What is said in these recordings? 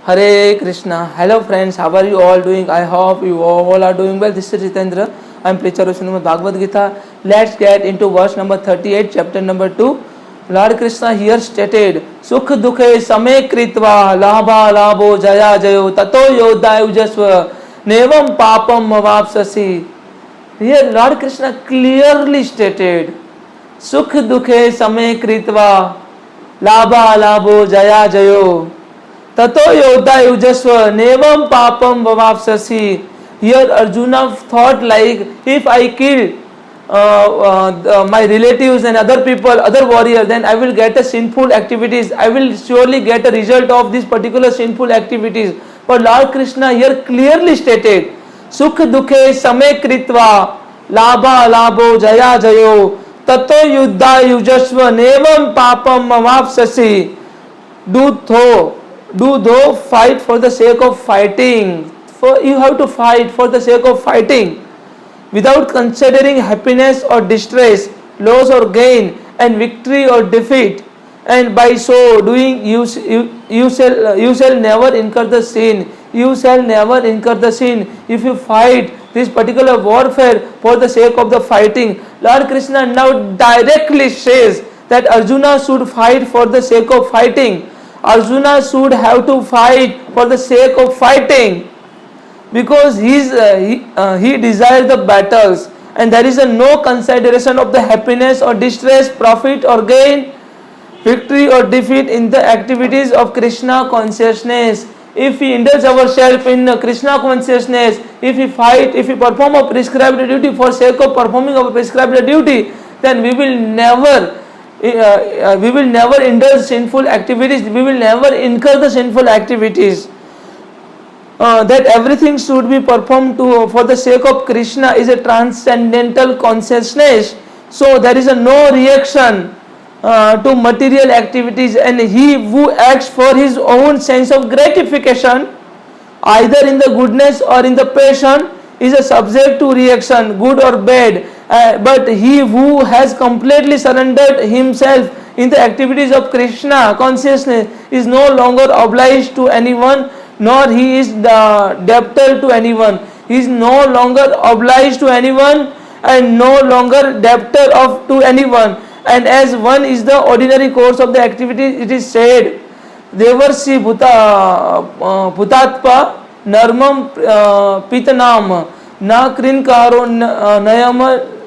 Hare Krishna. Hello friends, how are you all doing? I hope you all are doing well. This is Jitendra. I am preacher of Srimad Bhagavad Gita. Let's get into verse number 38, chapter number 2. Lord Krishna here stated, Sukh dukhe same kritva labha labho jaya jayo tato yodhaya ujasva nevam papam mavapsasi. Here Lord Krishna clearly stated, Sukh dukhe same kritva labha labho jaya jayo tato yodhaya ujasva nevam papam vavapsasi. Here Arjuna thought like, if I kill my relatives and other people, other warriors, then I will get a sinful activities. I will surely get a result of these particular sinful activities. But Lord Krishna here clearly stated, Sukh dukhe same kritva labha labho jaya jayo tato yuddha yujasva nevam papam mamapsasi. Do though fight for the sake of fighting. For you have to fight for the sake of fighting, without considering happiness or distress, loss or gain, and victory or defeat. And by so doing, you shall never incur the sin. You shall never incur the sin if you fight this particular warfare for the sake of the fighting. Lord Krishna now directly says that Arjuna should fight for the sake of fighting. Arjuna should have to fight for the sake of fighting, because he desires the battles, and there is no consideration of the happiness or distress, profit or gain, victory or defeat in the activities of Krishna consciousness. If we indulge ourselves in Krishna consciousness, if we fight, if we perform a prescribed duty for sake of performing a prescribed duty, then we will never indulge sinful activities, we will never incur the sinful activities. That everything should be performed for the sake of Krishna is a transcendental consciousness. So there is no reaction to material activities, and he who acts for his own sense of gratification, either in the goodness or in the passion, is a subject to reaction, good or bad. But he who has completely surrendered himself in the activities of Krishna consciousness is no longer obliged to anyone, nor he is debtor to anyone. He is no longer obliged to anyone and no longer debtor to anyone. And as one is the ordinary course of the activity, it is said, Devarsi Bhutatpa Narmam Pitanam Na Krinkaro Nayam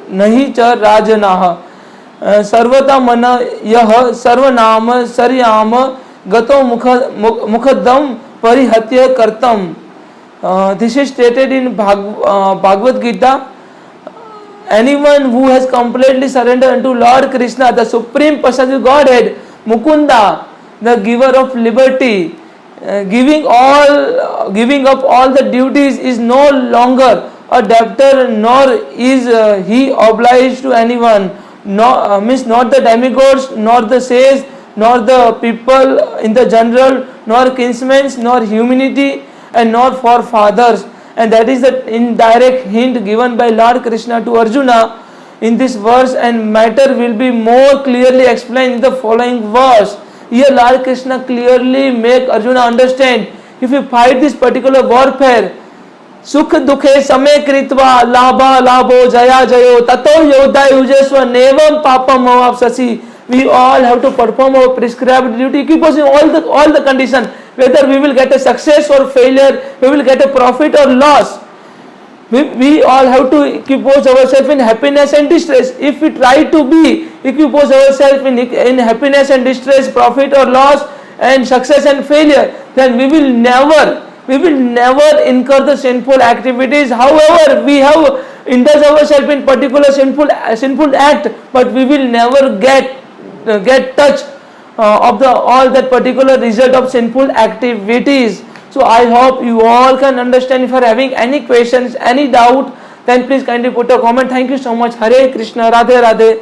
Nahi Cha Rajanaha Sarvata Mana Yah Sarvanama Saryam Gato Mukhadam Parihatya Kartam. This is stated in Bhagavad Gita. Anyone who has completely surrendered unto Lord Krishna, the Supreme Personality Godhead, Mukunda, the giver of liberty, giving up all the duties, is no longer a debtor, nor is he obliged to anyone. Not the demigods, nor the sages, nor the people in the general, nor kinsmen, nor humanity, and nor forefathers. And that is the indirect hint given by Lord Krishna to Arjuna in this verse, and matter will be more clearly explained in the following verse. Here Lord Krishna clearly make Arjuna understand, if you fight this particular warfare, Sukh dukhe same kritva labha labho jaya jayo tato yodhaya ujasva nevam papam mavapsasi. We all have to perform our prescribed duty, keep us in all the conditions, whether we will get a success or failure, we will get a profit or loss. We all have to keep ourselves in happiness and distress. If we try to keep ourselves in happiness and distress, profit or loss, and success and failure, then we will never incur the sinful activities. However, we have indulged ourselves in particular sinful act, but we will never get touch of all that particular result of sinful activities. So I hope you all can understand. If you are having any questions, any doubt, then please kindly put a comment. Thank you so much. Hare Krishna, Radhe Radhe.